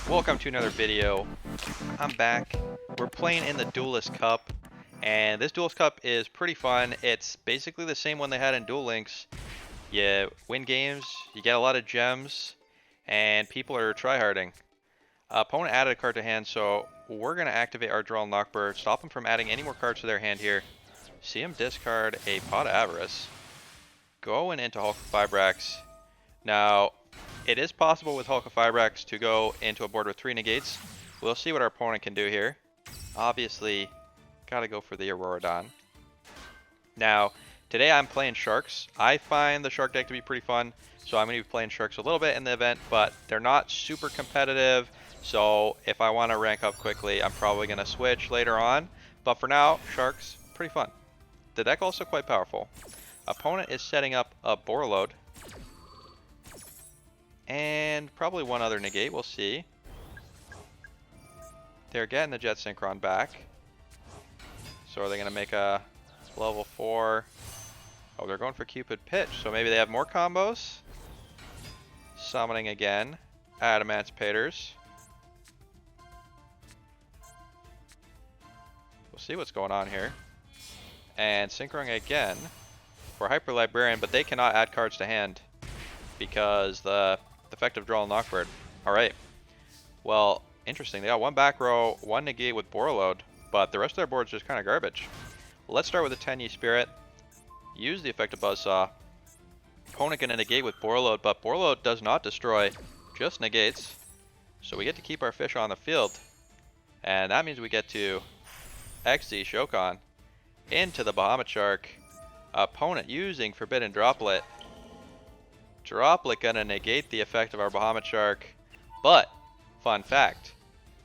Welcome to another video. I'm back. We're playing in the Duelist Cup, and this Duelist Cup is pretty fun. It's basically the same one they had in Duel Links. You win games, you get a lot of gems, and people are tryharding. Opponent added a card to hand, so we're going to activate our Draw and Knockbird, stop him from adding any more cards to their hand here. See him discard a Pot of Avarice. Going into Hulk of Fibrax. Now, it is possible with Hulk of Fibrax to go into a board with 3 negates. We'll see what our opponent can do here. Obviously, gotta go for the Auroradon. Now, today I'm playing Sharks. I find the Shark deck to be pretty fun, so I'm going to be playing Sharks a little bit in the event, but they're not super competitive, so if I want to rank up quickly, I'm probably going to switch later on. But for now, Sharks, pretty fun. The deck also quite powerful. Opponent is setting up a Borreload. And probably one other negate, we'll see. They're getting the Jet Synchron back. So are they going to make a level 4? Oh, they're going for Cupid Pitch, so maybe they have more combos. Summoning again. Adamanticators. We'll see what's going on here. And Synchroning again for Hyper Librarian, but they cannot add cards to hand because the effective Draw and Knockbird. Alright. Well, interesting. They got one back row, one negate with Borreload, but the rest of their board's just kind of garbage. Well, let's start with a 10-Yi Spirit. Use the effective Buzzsaw. Opponent gonna negate with Borreload, but Borreload does not destroy, just negates. So we get to keep our fish on the field. And that means we get to XZ Shokan into the Bahamut Shark. Opponent using Forbidden Droplet. Droplet gonna negate the effect of our Bahamut Shark, but, fun fact,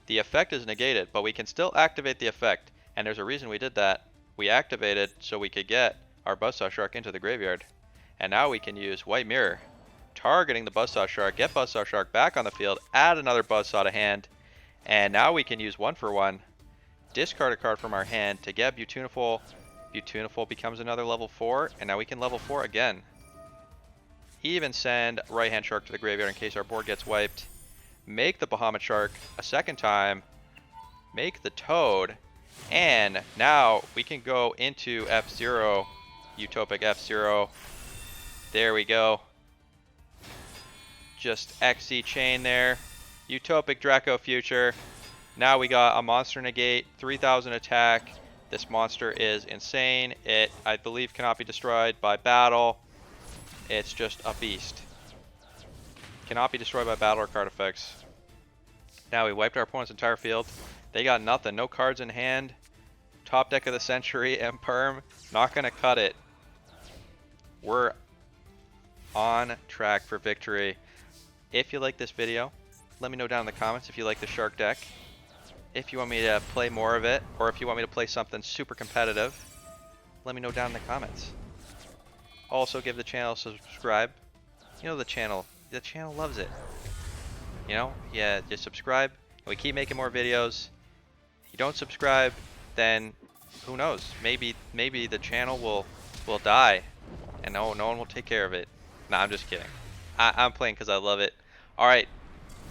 the effect is negated, but we can still activate the effect, and there's a reason we did that. We activated so we could get our Buzzsaw Shark into the graveyard, and now we can use White Mirror, targeting the Buzzsaw Shark, get Buzzsaw Shark back on the field, add another Buzzsaw to hand, and now we can use 1-for-1, discard a card from our hand to get Beautiful. Beautiful becomes another level 4, and now we can level 4 again. Even send Right Hand Shark to the graveyard in case our board gets wiped. Make the Bahamut Shark a second time. Make the Toad. And now we can go into F-Zero. Utopic F-Zero. There we go. Just XZ chain there. Utopic Draco Future. Now we got a monster negate. 3000 attack. This monster is insane. It, I believe, cannot be destroyed by battle. It's just a beast. Cannot be destroyed by battle or card effects. Now we wiped our opponent's entire field. They got nothing. No cards in hand. Top deck of the century and perm. Not going to cut it. We're on track for victory. If you like this video, let me know down in the comments if you like the Shark deck. If you want me to play more of it, or if you want me to play something super competitive, let me know down in the comments. Also, give the channel a subscribe. You know the channel loves it. You know, yeah, just subscribe. We keep making more videos. If you don't subscribe, then who knows? Maybe the channel will die, and no one will take care of it. Nah, I'm just kidding. I'm playing because I love it. All right,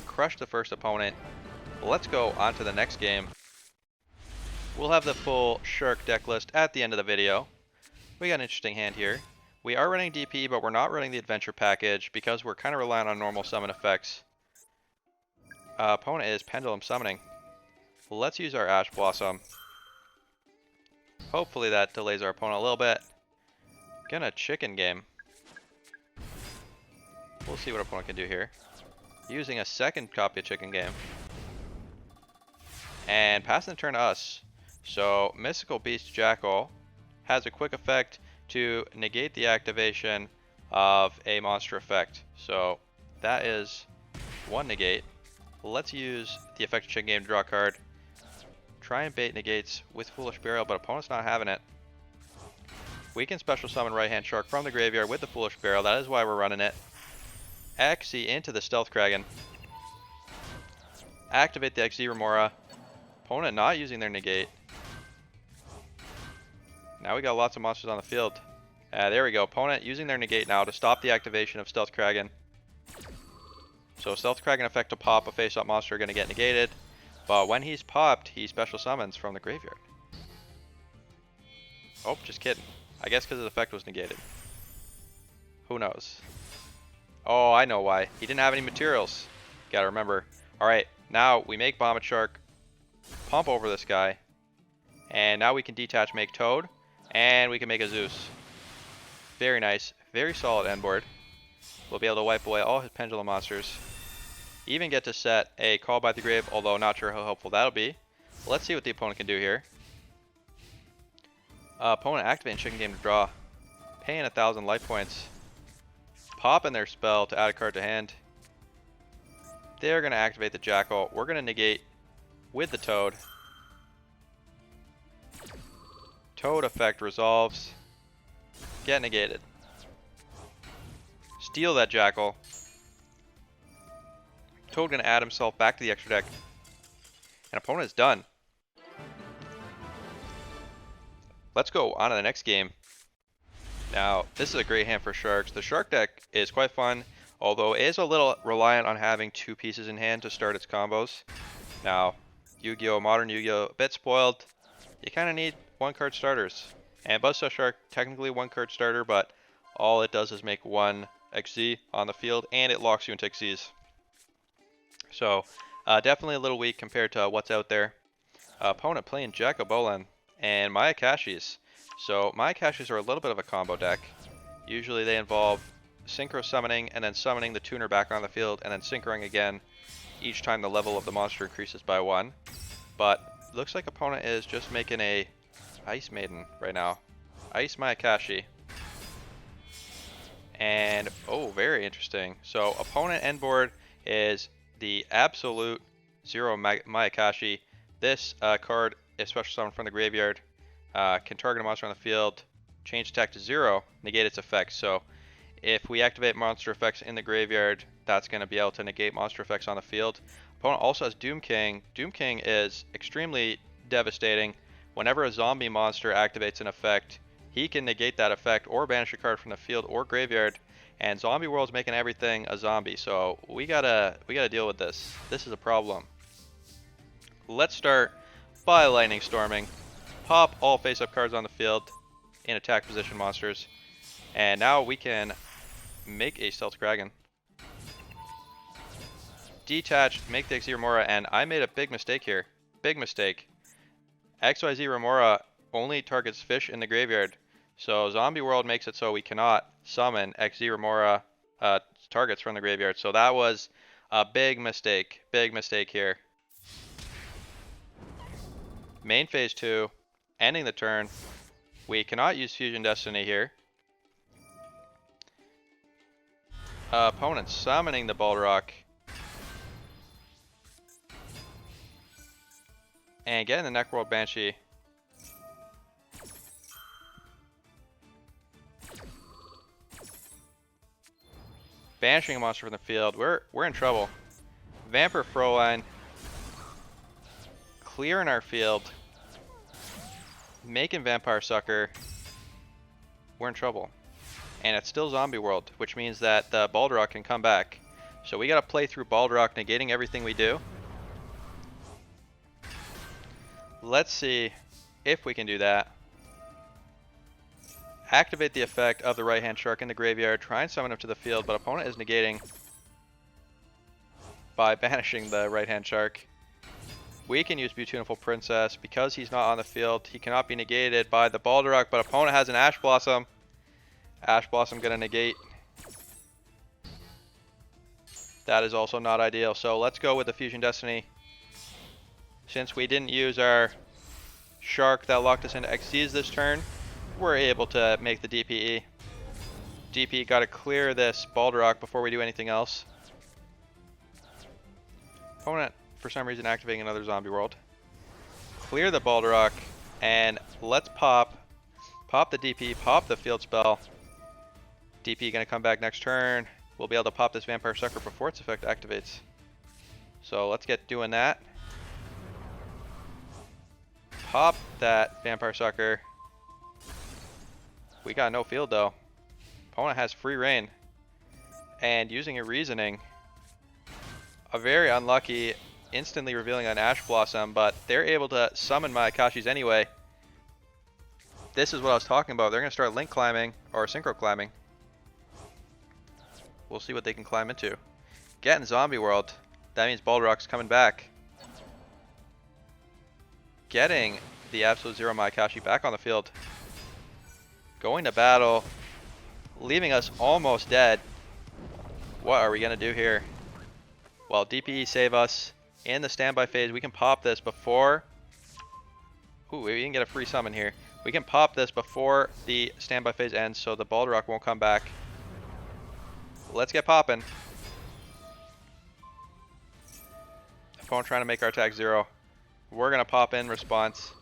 crush the first opponent. Let's go on to the next game. We'll have the full Shark deck list at the end of the video. We got an interesting hand here. We are running DP, but we're not running the adventure package because we're kind of relying on normal summon effects. Opponent is Pendulum Summoning. Let's use our Ash Blossom. Hopefully that delays our opponent a little bit. Gonna chicken game. We'll see what opponent can do here. Using a second copy of chicken game. And passing the turn to us. So Mystical Beast Jackal has a quick effect to negate the activation of a monster effect. So that is one negate. Let's use the effect of chicken game to draw a card. Try and bait negates with Foolish Burial, but opponent's not having it. We can special summon Right Hand Shark from the graveyard with the Foolish Burial. That is why we're running it. XZ into the Stealth Kraken. Activate the XZ Remora. Opponent not using their negate. Now we got lots of monsters on the field. There we go. Opponent using their negate now to stop the activation of Stealth Kraken. So Stealth Kraken effect to pop a face-up monster are going to get negated. But when he's popped, he special summons from the graveyard. Oh, just kidding. I guess because his effect was negated. Who knows? Oh, I know why. He didn't have any materials. Gotta remember. Alright, now we make Vomit Shark, pump over this guy, and now we can detach, make Toad, and we can make a Zeus. Very nice. Very solid end board. We'll be able to wipe away all his Pendulum monsters. Even get to set a Call by the Grave, although not sure how helpful that'll be. Let's see what the opponent can do here. Opponent activating Chicken Game to draw. Paying 1,000 life points. Popping their spell to add a card to hand. They're going to activate the Jackal. We're going to negate with the Toad. Toad effect resolves. Get negated. Steal that Jackal. Toad going to add himself back to the extra deck. And opponent is done. Let's go on to the next game. Now, this is a great hand for Sharks. The Shark deck is quite fun, although it is a little reliant on having 2 pieces in hand to start its combos. Now, Yu-Gi-Oh! Modern Yu-Gi-Oh! A bit spoiled. You kind of need 1-card starters. And Buzzsaw Shark, technically 1-card starter, but all it does is make 1 XZ on the field, and it locks you into XZs. So, definitely a little weak compared to what's out there. Opponent playing Jacobolin and Mayakashis. So Mayakashis are a little bit of a combo deck. Usually they involve synchro summoning and then summoning the tuner back on the field and then synchroing again each time the level of the monster increases by 1. But looks like opponent is just making a Ice Maiden right now. Ice Mayakashi. And oh, very interesting. So opponent end board is the absolute 0 Mayakashi. This card is special summoned from the graveyard. Can target a monster on the field, change attack to 0, negate its effects. So if we activate monster effects in the graveyard, that's going to be able to negate monster effects on the field. Opponent also has Doom King. Doom King is extremely devastating. Whenever a zombie monster activates an effect, he can negate that effect or banish a card from the field or graveyard. And Zombie World's making everything a zombie, so we gotta deal with this. This is a problem. Let's start by Lightning Storming. Pop all face-up cards on the field in attack position monsters. And now we can make a Stealth Kraken. Detach, make the XZ Remora, and I made a big mistake here. Big mistake. XYZ Remora only targets fish in the graveyard. So Zombie World makes it so we cannot summon XZ Remora targets from the graveyard. So that was a big mistake. Big mistake here. Main phase 2. Ending the turn. We cannot use Fusion Destiny here. Opponent summoning the Balrog. And getting the Necroworld Banshee. Banishing a monster from the field. We're in trouble. Vampire Froline. Clearing our field. Making Vampire Sucker. We're in trouble. And it's still Zombie World, which means that the Balrog can come back. So we gotta play through Balrog, negating everything we do. Let's see if we can do that. Activate the effect of the right-hand shark in the graveyard. Try and summon him to the field, but opponent is negating by banishing the right-hand shark. We can use Beautiful Princess. Because he's not on the field, he cannot be negated by the Balrog, but opponent has an Ash Blossom. Ash Blossom gonna negate. That is also not ideal. So let's go with the Fusion Destiny. Since we didn't use our shark that locked us into XZs this turn, we're able to make the DPE. DP gotta clear this Balrog before we do anything else. Opponent, for some reason, activating another Zombie World. Clear the Balrog, and let's pop the DP, pop the field spell. DP gonna come back next turn. We'll be able to pop this Vampire Sucker before its effect activates. So let's get doing that. Pop that Vampire Sucker. We got no field though. Opponent has free reign. And using a reasoning, a very unlucky, instantly revealing an Ash Blossom, but they're able to summon my Akashis anyway. This is what I was talking about. They're going to start link climbing, or synchro climbing. We'll see what they can climb into. Get in Zombie World. That means Balrog's coming back. Getting the Absolute Zero Mayakashi back on the field. Going to battle. Leaving us almost dead. What are we going to do here? Well, DPE save us. In the standby phase, we can pop this before... Ooh, we can get a free summon here. We can pop this before the standby phase ends so the Balrog won't come back. Let's get popping. Opponent trying to make our attack 0. We're going to pop in response.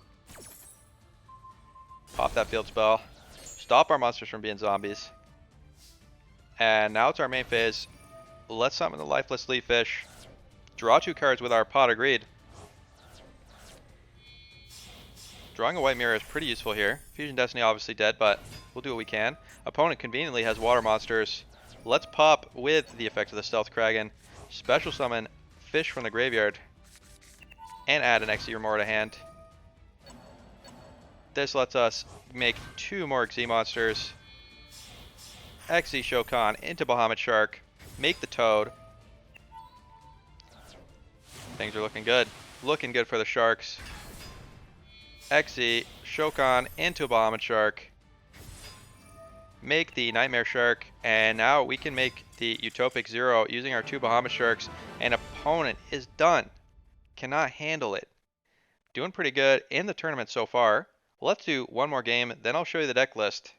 Pop that field spell. Stop our monsters from being zombies. And now it's our main phase. Let's summon the Lifeless Leaf Fish. Draw 2 cards with our Pot of Greed. Drawing a White Mirror is pretty useful here. Fusion Destiny obviously dead, but we'll do what we can. Opponent conveniently has water monsters. Let's pop with the effect of the Stealth Kraken. Special summon Fish from the graveyard. And add an XZ Remora to hand. This lets us make 2 more XZ monsters. XZ Shokan into Bahamut Shark. Make the Toad. Things are looking good. Looking good for the Sharks. XZ Shokan into Bahamut Shark. Make the Nightmare Shark, and now we can make the Utopic Zero using our 2 Bahamut Sharks, and opponent is done. Cannot handle it. Doing pretty good in the tournament so far. Let's do one more game, then I'll show you the deck list.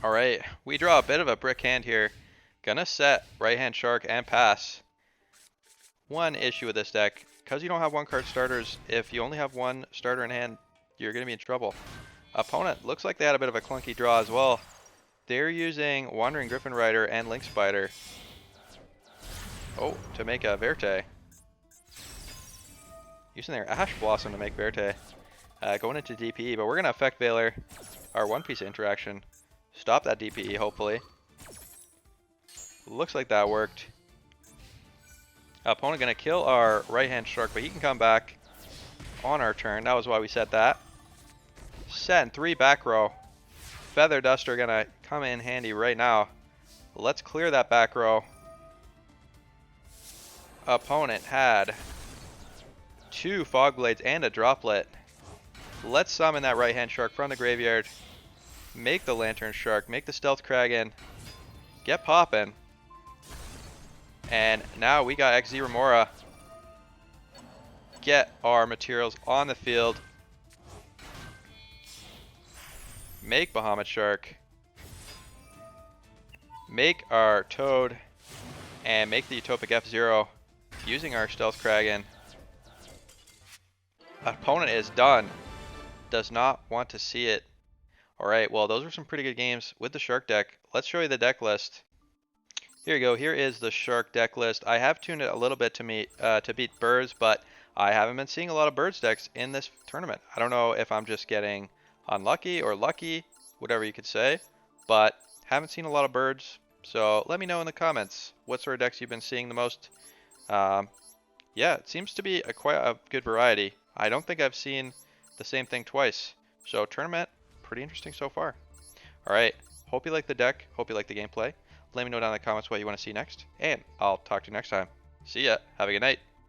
Alright, we draw a bit of a brick hand here. Gonna set right hand Shark and pass. One issue with this deck, because you don't have 1-card starters, if you only have 1 starter in hand, you're going to be in trouble. Opponent looks like they had a bit of a clunky draw as well. They're using Wandering Griffin Rider and Link Spider. Oh, to make a Verte. Using their Ash Blossom to make Verte. Going into DPE, but we're going to effect Veiler. Our one-piece interaction. Stop that DPE, hopefully. Looks like that worked. Opponent going to kill our right-hand Shark, but he can come back on our turn. That was why we set that. Set in 3 back row. Feather Duster going to come in handy right now. Let's clear that back row. Opponent had 2 Fog Blades and a Droplet. Let's summon that right-hand Shark from the graveyard. Make the Lantern Shark. Make the Stealth Kraken. Get poppin'. And now we got XZ Remora. Get our materials on the field. Make Bahamut Shark. Make our Toad. And make the Utopic F-Zero using our Stealth Kraken. Opponent is done. Does not want to see it. Alright, well those were some pretty good games with the Shark deck. Let's show you the deck list. Here you go. Here is the Shark deck list. I have tuned it a little bit to beat Birds, but I haven't been seeing a lot of Birds decks in this tournament. I don't know if I'm just getting unlucky or lucky, whatever you could say, but haven't seen a lot of Birds. So let me know in the comments what sort of decks you've been seeing the most. Yeah, it seems to be quite a good variety. I don't think I've seen the same thing twice. So tournament, pretty interesting so far. Alright, hope you like the deck, hope you like the gameplay. Let me know down in the comments what you want to see next, and I'll talk to you next time. See ya, have a good night.